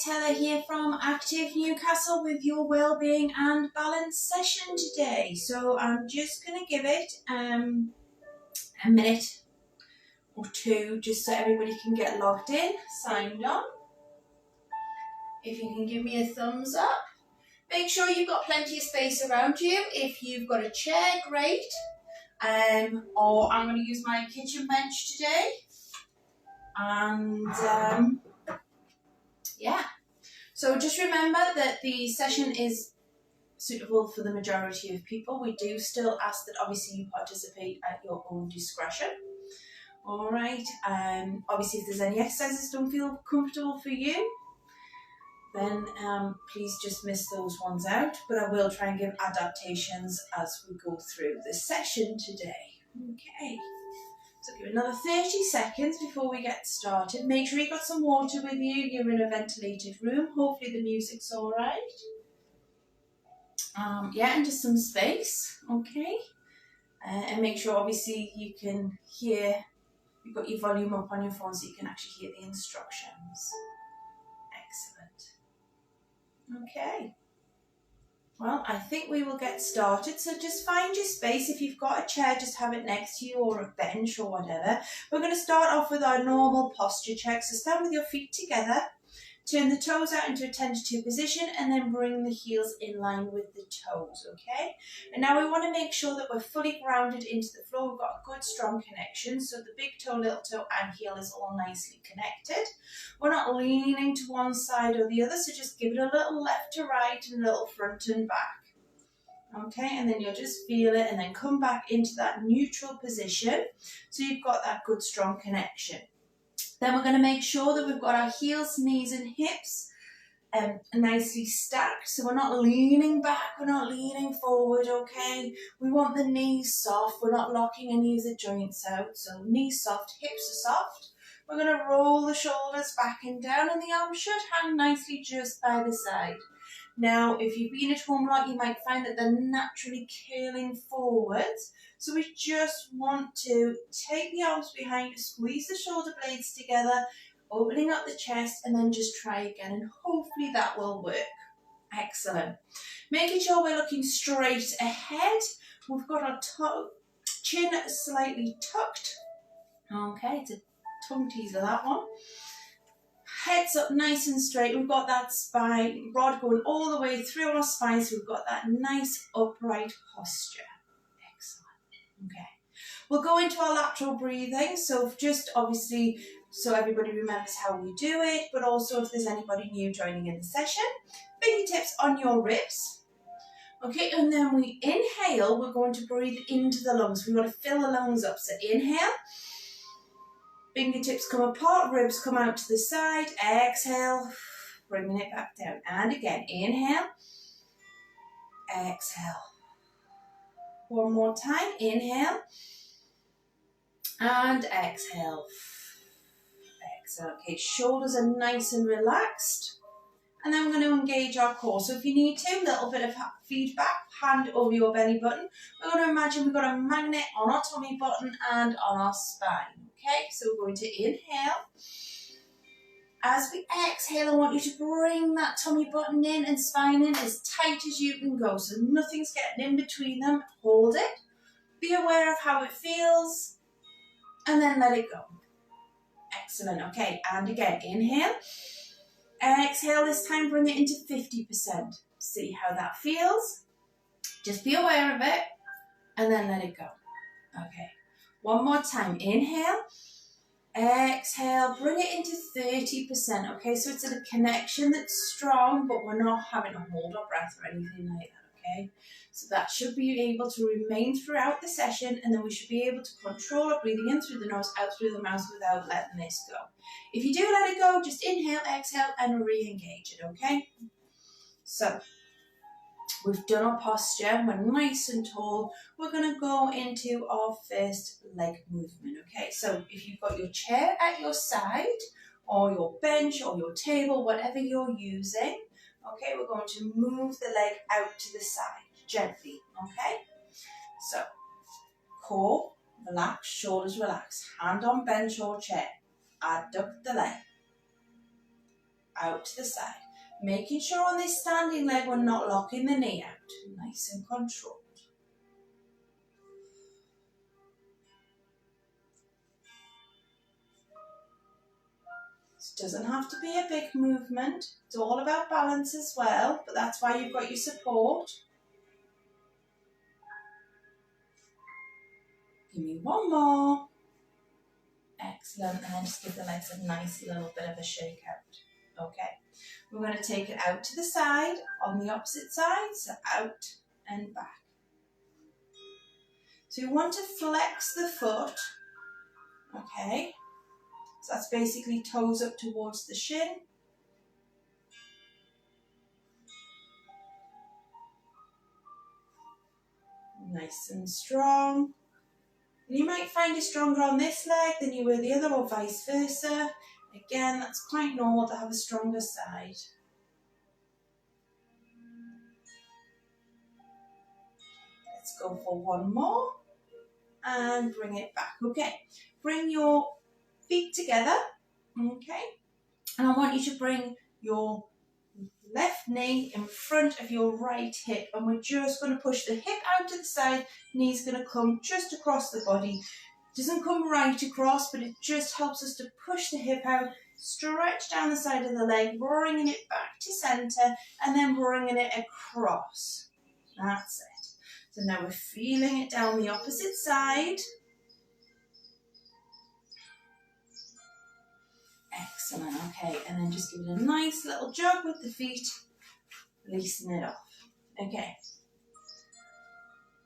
it's Heather here from Active Newcastle with your Wellbeing and Balance session today. So I'm just going to give it a minute or two just so everybody can get logged in, signed on. If you can give me a thumbs up. Make sure you've got plenty of space around you. If you've got a chair, great. Or I'm going to use my kitchen bench today. And yeah. So just remember that the session is suitable for the majority of people. We do still ask that obviously you participate at your own discretion. All right. Obviously, if there's any exercises don't feel comfortable for you, then please just miss those ones out. But I will try and give adaptations as we go through the session today. Okay. So give it another 30 seconds before we get started. Make sure you've got some water with you. You're in a ventilated room. Hopefully the music's all right. Yeah, and just some space, okay? And make sure obviously you can hear, you've got your volume up on your phone so you can actually hear the instructions. Excellent. Okay. Well, I think we will get started. So just find your space. If you've got a chair, just have it next to you or a bench or whatever. We're going to start off with our normal posture check. So stand with your feet together. Turn the toes out into a tentative position and then bring the heels in line with the toes, okay? And now we want to make sure that we're fully grounded into the floor. We've got a good strong connection, so the big toe, little toe and heel is all nicely connected. We're not leaning to one side or the other, so just give it a little left to right and a little front and back. Okay, and then you'll just feel it and then come back into that neutral position so you've got that good strong connection. Then we're going to make sure that we've got our heels, knees and hips nicely stacked. So we're not leaning back, we're not leaning forward, okay? We want the knees soft, we're not locking any of the joints out. So knees soft, hips are soft. We're going to roll the shoulders back and down and the arms should hang nicely just by the side. Now, if you've been at home a lot, you might find that they're naturally curling forwards. So we just want to take the arms behind, squeeze the shoulder blades together, opening up the chest, and then just try again. And hopefully that will work. Excellent. Making sure we're looking straight ahead. We've got our chin slightly tucked. Okay, it's a tongue teaser, that one. Heads up nice and straight. We've got that spine rod going all the way through our spine, so we've got that nice upright posture. Excellent. Okay. We'll go into our lateral breathing. So just obviously, so everybody remembers how we do it, but also if there's anybody new joining in the session, fingertips on your ribs. Okay, and then we inhale, we're going to breathe into the lungs. We want to fill the lungs up. So inhale. Fingertips come apart, ribs come out to the side. Exhale, bringing it back down. And again, inhale. Exhale. One more time. Inhale. And exhale. Exhale. Okay, shoulders are nice and relaxed. And then we're going to engage our core. So if you need to, a little bit of feedback, hand over your belly button. We're going to imagine we've got a magnet on our tummy button and on our spine. Okay, so we're going to inhale. As we exhale, I want you to bring that tummy button in and spine in as tight as you can go. So nothing's getting in between them. Hold it. Be aware of how it feels. And then let it go. Excellent. Okay, and again, inhale. Exhale, this time bring it into 50%. See how that feels. Just be aware of it. And then let it go. Okay. One more time. Inhale. Exhale. Bring it into 30%. Okay, so it's a connection that's strong, but we're not having to hold our breath or anything like that. Okay, so that should be able to remain throughout the session, and then we should be able to control our breathing in through the nose, out through the mouth without letting this go. If you do let it go, just inhale, exhale, and re-engage it. Okay, so we've done our posture, we're nice and tall. We're going to go into our first leg movement, okay? So if you've got your chair at your side, or your bench, or your table, whatever you're using, okay, we're going to move the leg out to the side, gently, okay? So, core, relax, shoulders relax, hand on bench or chair, adduct the leg. out to the side. Making sure on this standing leg we're not locking the knee out. Nice and controlled. It doesn't have to be a big movement. It's all about balance as well, but that's why you've got your support. Give me one more. Excellent. And then just give the legs a nice little bit of a shake out. Okay. We're going to take it out to the side, on the opposite side, so out and back. So you want to flex the foot. Okay. So that's basically toes up towards the shin. Nice and strong. And you might find you're stronger on this leg than you were the other, or vice versa. Again, that's quite normal to have a stronger side. Let's go for one more. And bring it back. Okay. Bring your feet together, okay, and I want you to bring your left knee in front of your right hip, and we're just going to push the hip out to the side. Knee's going to come just across the body. It doesn't come right across, but it just helps us to push the hip out, stretch down the side of the leg, bringing it back to centre, and then bringing it across. That's it. So now we're feeling it down the opposite side. Excellent, okay, and then just give it a nice little jog with the feet, releasing it off. Okay,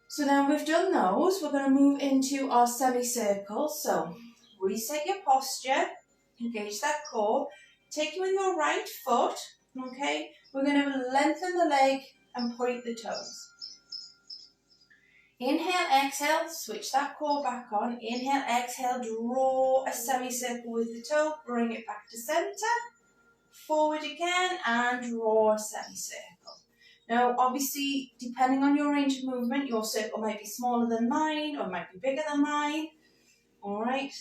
so now we've done those, we're going to move into our semicircle. So reset your posture, engage that core, take it with your right foot, okay, we're going to lengthen the leg and point the toes. Inhale, exhale, switch that core back on. Inhale, exhale, draw a semicircle with the toe, bring it back to centre. Forward again and draw a semicircle. Now, obviously, depending on your range of movement, your circle might be smaller than mine or might be bigger than mine. All right.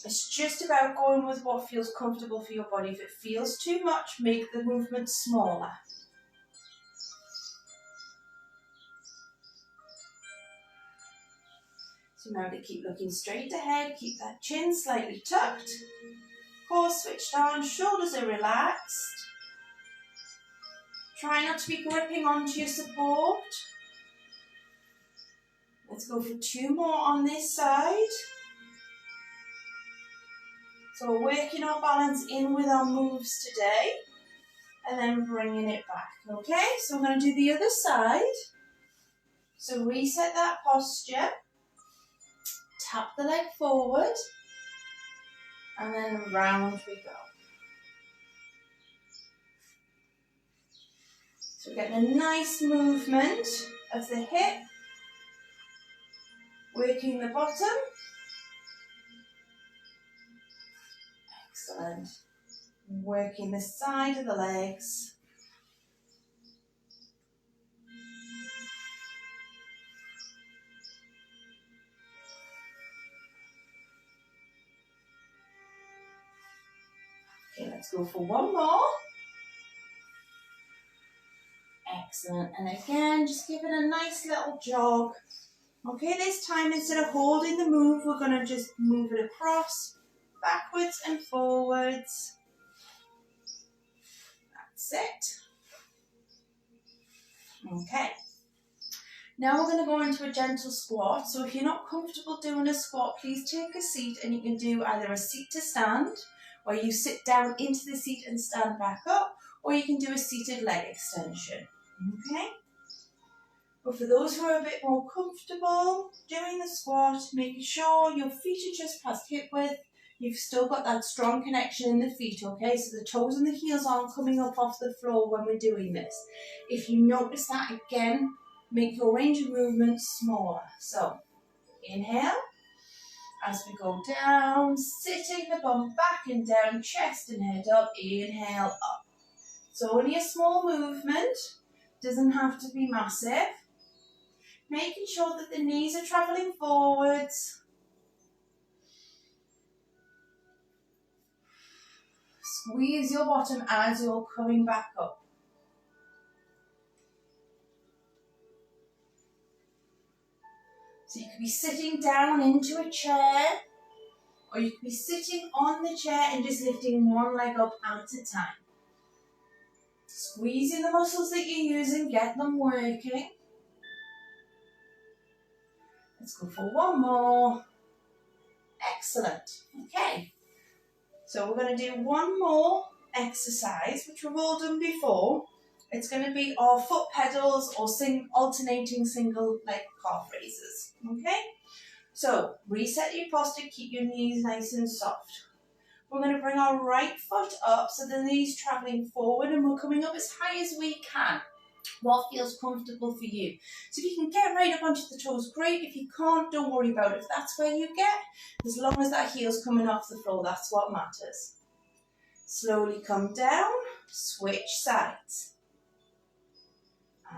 It's just about going with what feels comfortable for your body. If it feels too much, make the movement smaller. So remember to keep looking straight ahead, keep that chin slightly tucked, core switched on, shoulders are relaxed. Try not to be gripping onto your support. Let's go for two more on this side. So we're working our balance in with our moves today and then bringing it back, okay? So we're going to do the other side. So reset that posture. Tap the leg forward, and then round we go. So we're getting a nice movement of the hip, working the bottom. Excellent. Working the side of the legs. Okay, let's go for one more. Excellent. And again, just give it a nice little jog. Okay, this time instead of holding the move, we're going to just move it across, backwards and forwards. That's it. Okay. Now we're going to go into a gentle squat. So if you're not comfortable doing a squat, please take a seat, and you can do either a seat to stand, where you sit down into the seat and stand back up, or you can do a seated leg extension. Okay? But for those who are a bit more comfortable doing the squat, making sure your feet are just past hip width, you've still got that strong connection in the feet, okay? So the toes and the heels aren't coming up off the floor when we're doing this. If you notice that, again, make your range of movement smaller. So, inhale. As we go down, sitting the bum back and down, chest and head up, inhale up. So only a small movement, doesn't have to be massive. Making sure that the knees are travelling forwards. Squeeze your bottom as you're coming back up. So you could be sitting down into a chair, or you could be sitting on the chair and just lifting one leg up at a time. Squeezing the muscles that you're using, get them working. Let's go for one more. Excellent. Okay. So we're going to do one more exercise, which we've all done before. It's going to be our foot pedals or alternating single leg calf raises. Okay? So reset your posture, keep your knees nice and soft. We're going to bring our right foot up so the knees travelling forward, and we're coming up as high as we can. What feels comfortable for you. So if you can get right up onto the toes, great. If you can't, don't worry about it. If that's where you get, as long as that heel's coming off the floor, that's what matters. Slowly come down, switch sides.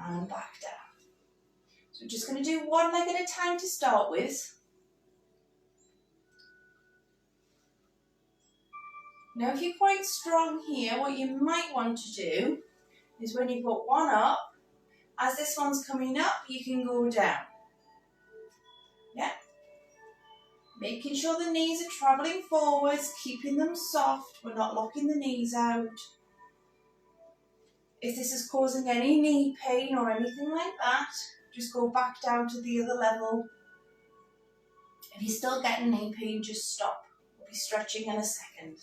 And back down. So we're just going to do one leg at a time to start with. Now if you're quite strong here, what you might want to do is when you've got one up, as this one's coming up, you can go down. Yeah. Making sure the knees are travelling forwards, keeping them soft. We're not locking the knees out. If this is causing any knee pain or anything like that, just go back down to the other level. If you're still getting knee pain, just stop. We'll be stretching in a second.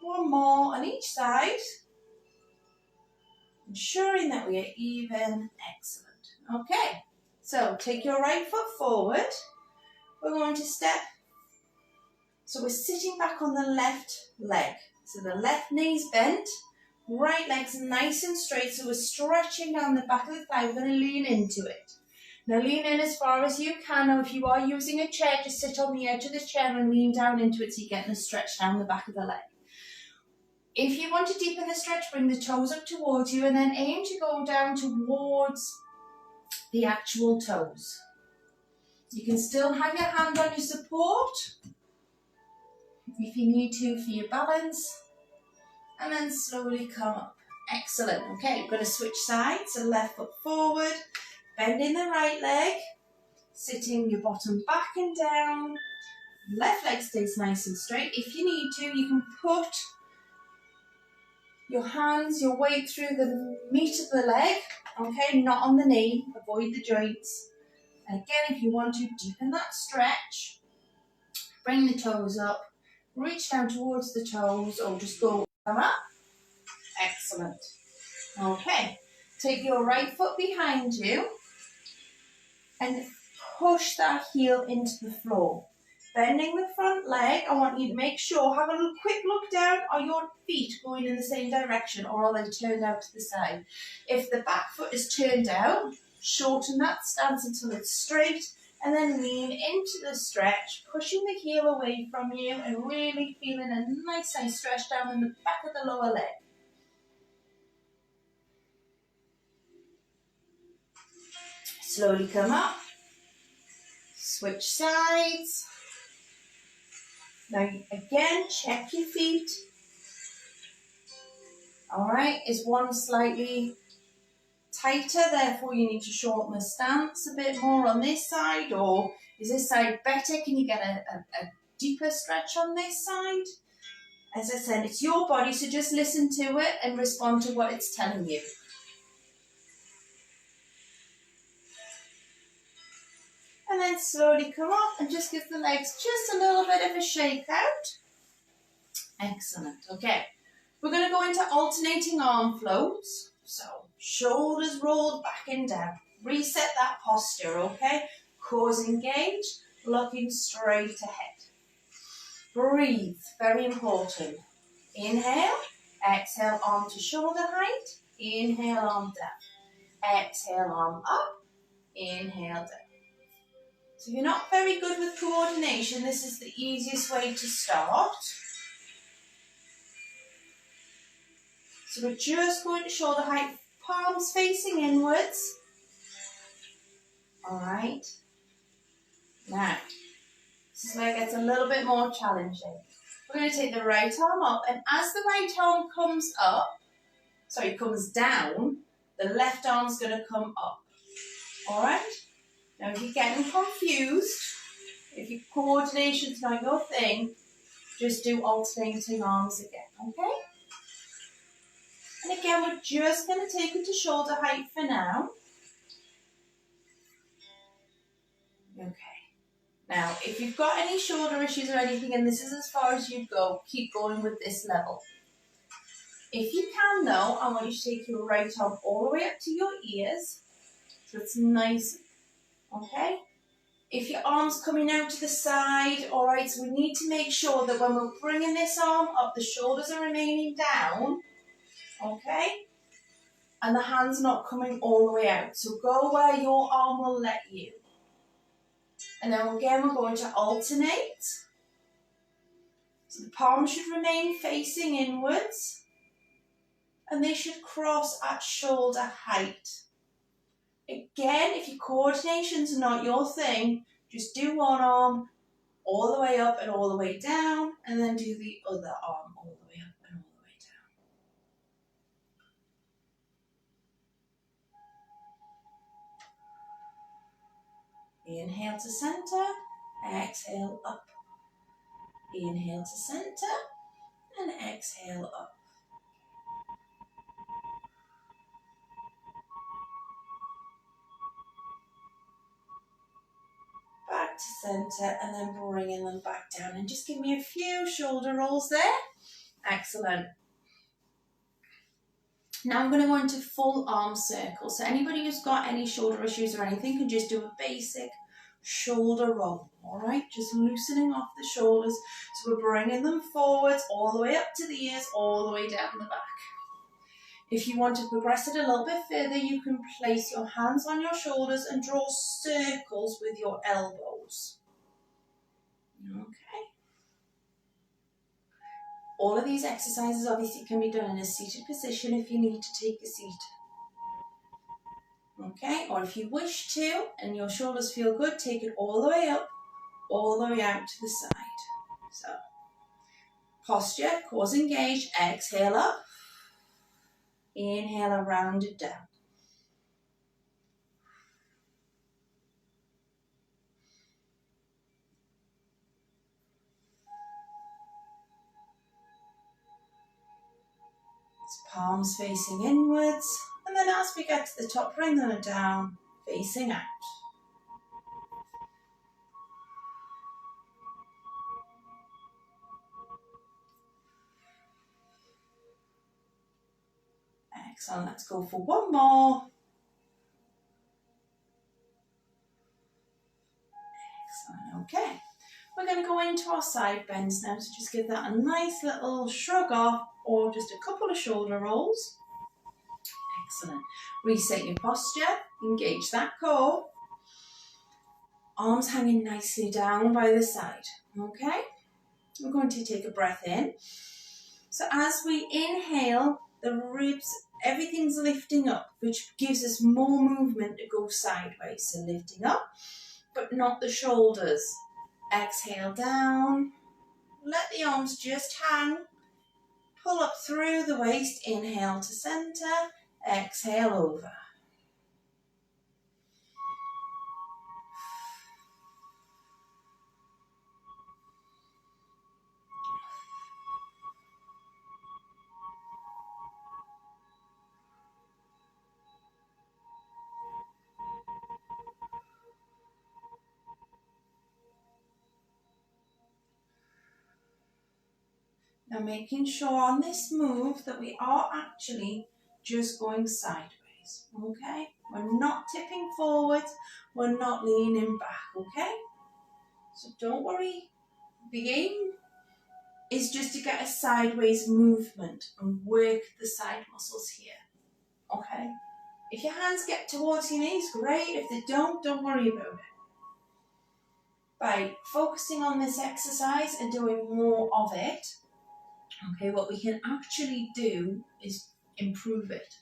One more on each side, ensuring that we are even. Excellent. Okay, so take your right foot forward. We're going to step. So we're sitting back on the left leg. So the left knee's bent, right leg's nice and straight. So we're stretching down the back of the thigh. We're going to lean into it. Now lean in as far as you can. Now if you are using a chair, just sit on the edge of the chair and lean down into it so you're getting a stretch down the back of the leg. If you want to deepen the stretch, bring the toes up towards you and then aim to go down towards the actual toes. You can still have your hand on your support if you need to for your balance, and then slowly come up. Excellent. Okay, we're going to switch sides. So left foot forward, bending the right leg, sitting your bottom back and down. Left leg stays nice and straight. If you need to, you can put your hands, your weight through the meat of the leg, okay, not on the knee, avoid the joints. And again, if you want to deepen that stretch, bring the toes up, reach down towards the toes, or just go come up. Excellent. Okay, take your right foot behind you and push that heel into the floor. Bending the front leg, I want you to make sure, have a quick look down, are your feet going in the same direction or are they turned out to the side? If the back foot is turned out, shorten that stance until it's straight and then lean into the stretch, pushing the heel away from you and really feeling a nice stretch down in the back of the lower leg. Slowly come up, switch sides. Now again, check your feet. Alright, is one slightly tighter, therefore you need to shorten the stance a bit more on this side, or is this side better? Can you get a deeper stretch on this side? As I said, it's your body, so just listen to it and respond to what it's telling you. And then slowly come up and just give the legs just a little bit of a shake out. Excellent. Okay. We're going to go into alternating arm floats. So shoulders rolled back and down. Reset that posture, okay? Cores engaged, looking straight ahead. Breathe, very important. Inhale, exhale, arm to shoulder height. Inhale, arm down. Exhale, arm up. Inhale, down. So if you're not very good with coordination, this is the easiest way to start. So we're just going to shoulder height, palms facing inwards. All right. Now, this is where it gets a little bit more challenging. We're going to take the right arm up, and as the right arm comes down, the left arm's going to come up. All right? Now, if you're getting confused, if your coordination's not your thing, just do alternating arms again, okay? And again, we're just going to take it to shoulder height for now. Okay. Now, if you've got any shoulder issues or anything, and this is as far as you go, keep going with this level. If you can, though, I want you to take your right arm all the way up to your ears, so it's nice, okay? If your arm's coming out to the side, all right, so we need to make sure that when we're bringing this arm up, the shoulders are remaining down, okay? And the hand's not coming all the way out. So go where your arm will let you. And then again, we're going to alternate. So the palms should remain facing inwards. And they should cross at shoulder height. Again, if your coordination's not your thing, just do one arm all the way up and all the way down, and then do the other arm all the way up and all the way down. Inhale to center, exhale up. Inhale to center, and exhale up. Back to center, and then bringing them back down. And just give me a few shoulder rolls there. Excellent. Now I'm going to go into full arm circle. So anybody who's got any shoulder issues or anything can just do a basic shoulder roll. All right, just loosening off the shoulders. So we're bringing them forwards all the way up to the ears, all the way down the back. If you want to progress it a little bit further, you can place your hands on your shoulders and draw circles with your elbows. Okay. All of these exercises obviously can be done in a seated position if you need to take a seat. Okay, or if you wish to and your shoulders feel good, take it all the way up, all the way out to the side. So, posture, cores engaged, exhale up, inhale and round it down. Palms facing inwards, and then as we get to the top, bring them down, facing out. Excellent, let's go for one more. Excellent, okay. We're going to go into our side bends now, so just give that a nice little shrug off, or just a couple of shoulder rolls. Excellent. Reset your posture, engage that core. Arms hanging nicely down by the side, okay? We're going to take a breath in. So as we inhale, the ribs, everything's lifting up, which gives us more movement to go sideways. So lifting up, but not the shoulders. Exhale down, let the arms just hang, pull up through the waist, inhale to center, exhale over. Now making sure on this move that we are actually just going sideways, okay? We're not tipping forward, we're not leaning back, okay? So don't worry, the aim is just to get a sideways movement and work the side muscles here, okay? If your hands get towards your knees, great. If they don't worry about it. By focusing on this exercise and doing more of it, okay, what we can actually do is improve it.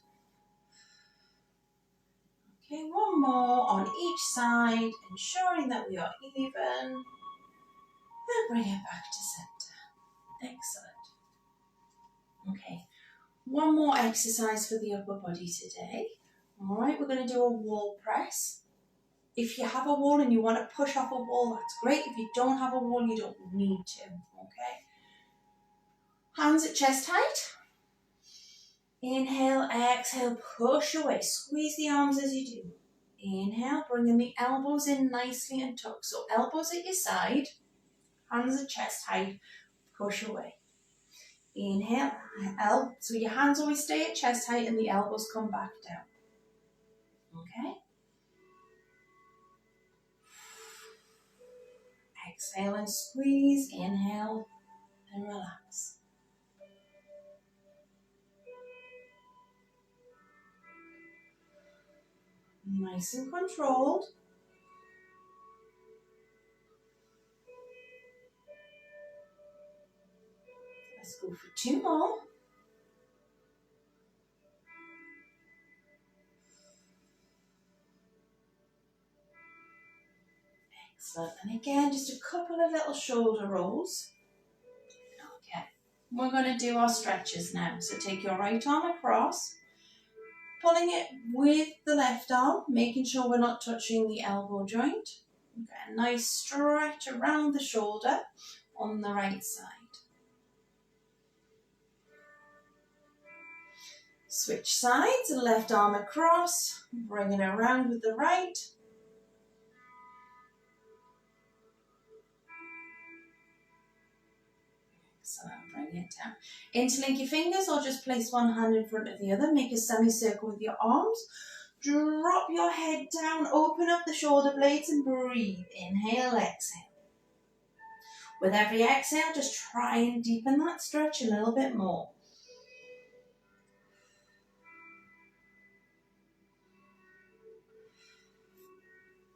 Okay, one more on each side, ensuring that we are even. And bring it back to center. Excellent. Okay, one more exercise for the upper body today. All right, we're going to do a wall press. If you have a wall and you want to push off a wall, that's great. If you don't have a wall, you don't need to, okay? Hands at chest height. Inhale, exhale, push away. Squeeze the arms as you do. Inhale, bringing the elbows in nicely and tuck. So elbows at your side, hands at chest height, push away. Inhale, so your hands always stay at chest height and the elbows come back down. Okay? Exhale and squeeze, inhale and relax. Nice and controlled. Let's go for 2 more. Excellent. And again, just a couple of little shoulder rolls. Okay. We're going to do our stretches now. So take your right arm across, pulling it with the left arm, making sure we're not touching the elbow joint. Okay, a nice stretch around the shoulder on the right side. Switch sides, left arm across, bring it around with the right. Excellent, bring it down. Interlink your fingers or just place one hand in front of the other. Make a semicircle with your arms. Drop your head down, open up the shoulder blades and breathe. Inhale, exhale. With every exhale, just try and deepen that stretch a little bit more.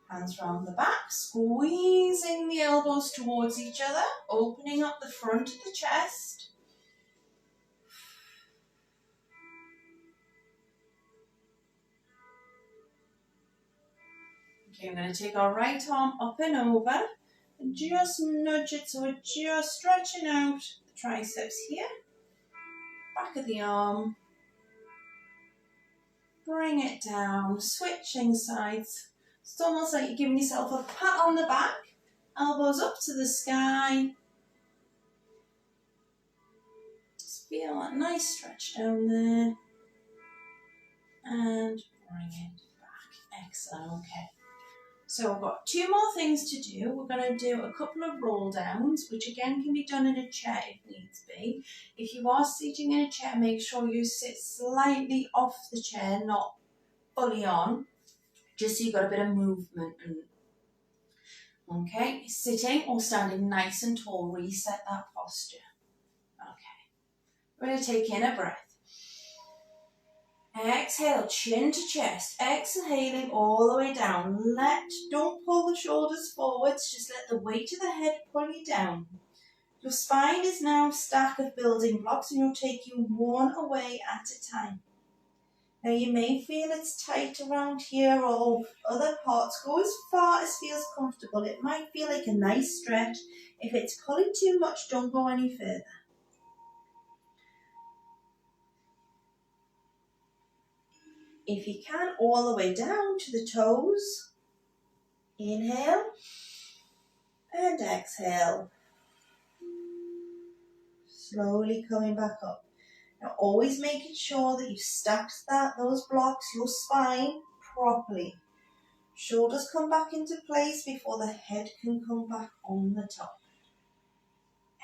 Hands round the back, squeezing the elbows towards each other, opening up the front of the chest. Okay, we're going to take our right arm up and over and just nudge it so we're just stretching out the triceps here. Back of the arm. Bring it down, switching sides. It's almost like you're giving yourself a pat on the back, elbows up to the sky. Just feel that nice stretch down there. And bring it back. Excellent, okay. So we've got 2 more things to do. We're going to do a couple of roll downs, which again can be done in a chair if needs be. If you are sitting in a chair, make sure you sit slightly off the chair, not fully on, just so you've got a bit of movement. Okay, sitting or standing nice and tall, reset that posture. Okay, we're going to take in a breath. Exhale, chin to chest, exhaling all the way down. Don't pull the shoulders forwards, just let the weight of the head pull you down. Your spine is now a stack of building blocks and you're taking one away at a time. Now you may feel it's tight around here or other parts. Go as far as feels comfortable. It might feel like a nice stretch. If it's pulling too much, don't go any further. If you can, all the way down to the toes. Inhale and exhale. Slowly coming back up. Now always making sure that you've stacked those blocks, your spine, properly. Shoulders come back into place before the head can come back on the top.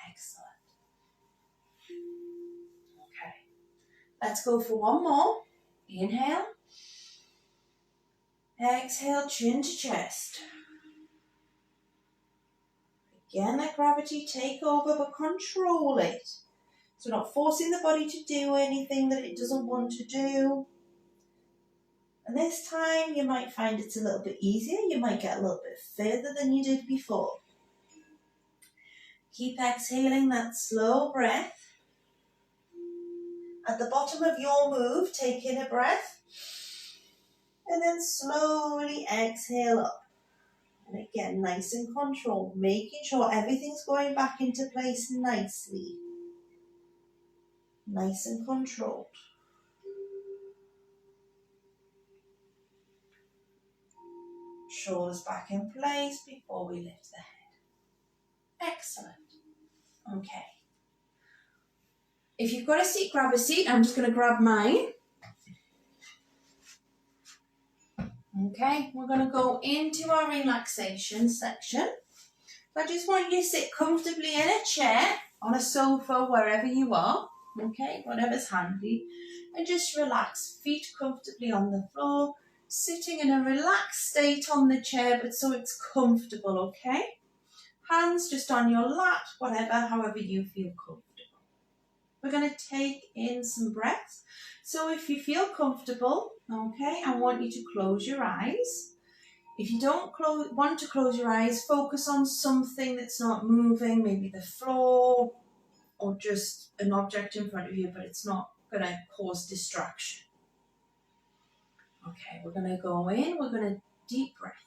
Excellent. Okay. Let's go for one more. Inhale. Exhale, chin to chest. Again, let gravity take over, but control it. So not forcing the body to do anything that it doesn't want to do. And this time you might find it's a little bit easier. You might get a little bit further than you did before. Keep exhaling that slow breath. At the bottom of your move, take in a breath. and then slowly exhale up. And again, nice and controlled, making sure everything's going back into place nicely. Nice and controlled. Shoulders back in place before we lift the head. Excellent. Okay. If you've got a seat, grab a seat. I'm just going to grab mine. Okay, we're going to go into our relaxation section. I just want you to sit comfortably in a chair, on a sofa, wherever you are. Okay, whatever's handy. And just relax, feet comfortably on the floor, sitting in a relaxed state on the chair, but so it's comfortable, okay? Hands just on your lap, whatever, however you feel comfortable. We're going to take in some breaths. So if you feel comfortable, okay, I want you to close your eyes. If you don't want to close your eyes, focus on something that's not moving, maybe the floor or just an object in front of you, but it's not going to cause distraction. Okay, we're going to go in, we're going to deep breath.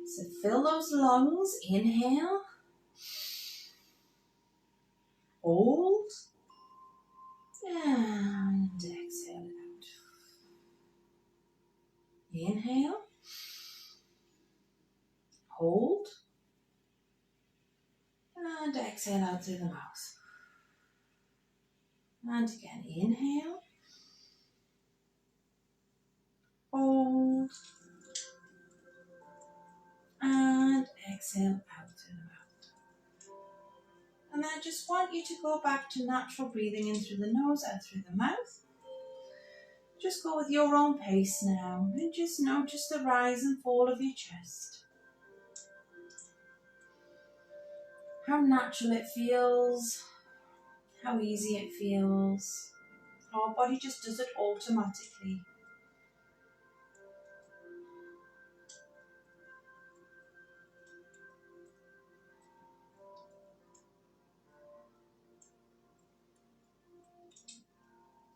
So fill those lungs, inhale, hold, and exhale it out. Inhale, hold, and exhale out through the mouth. And again, inhale, hold, and exhale out through the mouth. And I just want you to go back to natural breathing in through the nose, out through the mouth. Just go with your own pace now, and just notice the rise and fall of your chest. How natural it feels, how easy it feels. Our body just does it automatically.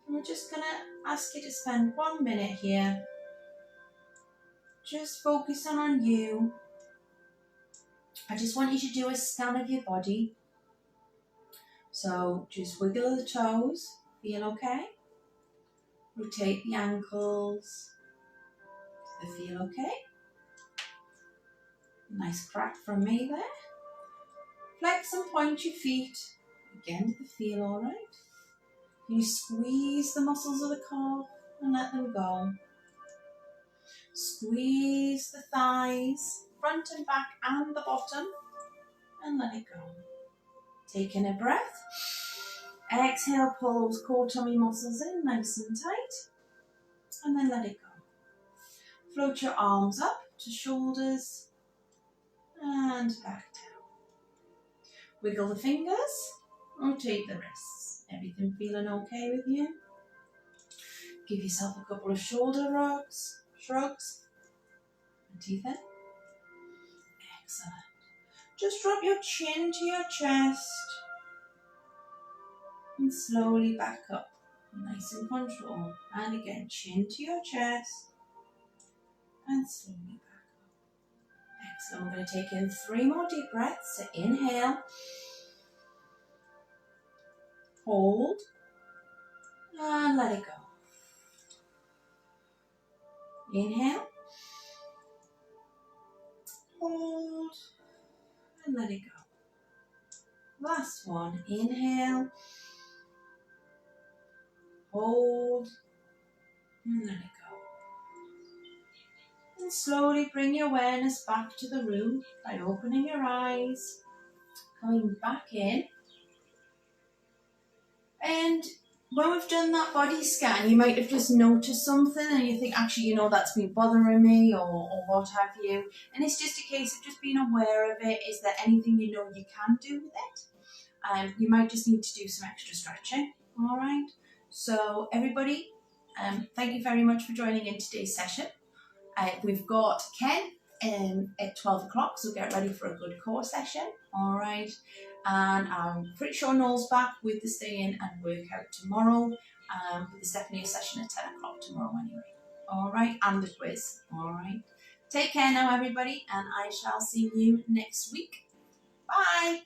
And we're just going to ask you to spend 1 minute here, just focusing on you. I just want you to do a scan of your body. So just wiggle the toes, feel okay? Rotate the ankles, do they feel okay? Nice crack from me there. Flex and point your feet, again, do they feel alright? You squeeze the muscles of the calf and let them go. Squeeze the thighs, front and back and the bottom, and let it go. Take in a breath. Exhale, pull those core tummy muscles in nice and tight, and then let it go. Float your arms up to shoulders and back down. Wiggle the fingers, rotate the wrists. Everything feeling okay with you? Give yourself a couple of shoulder shrugs, and teeth in. Excellent. Just drop your chin to your chest and slowly back up, nice and controlled. And again, chin to your chest and slowly back up. Excellent. We're going to take in 3 more deep breaths. So inhale, hold, and let it go. Inhale, hold, and let it go. Last one. Inhale, hold, and let it go. And slowly bring your awareness back to the room by opening your eyes, coming back in. And when we've done that body scan, you might have just noticed something and you think, actually, you know, that's been bothering me or what have you. And it's just a case of just being aware of it. Is there anything you know you can do with it? You might just need to do some extra stretching. All right. So everybody, thank you very much for joining in today's session. We've got Ken at 12 o'clock, so get ready for a good core session. All right. And I'm pretty sure Noel's back with the stay in and workout tomorrow. But there's definitely a session at 10 o'clock tomorrow anyway. All right, and the quiz. All right. Take care now, everybody, and I shall see you next week. Bye.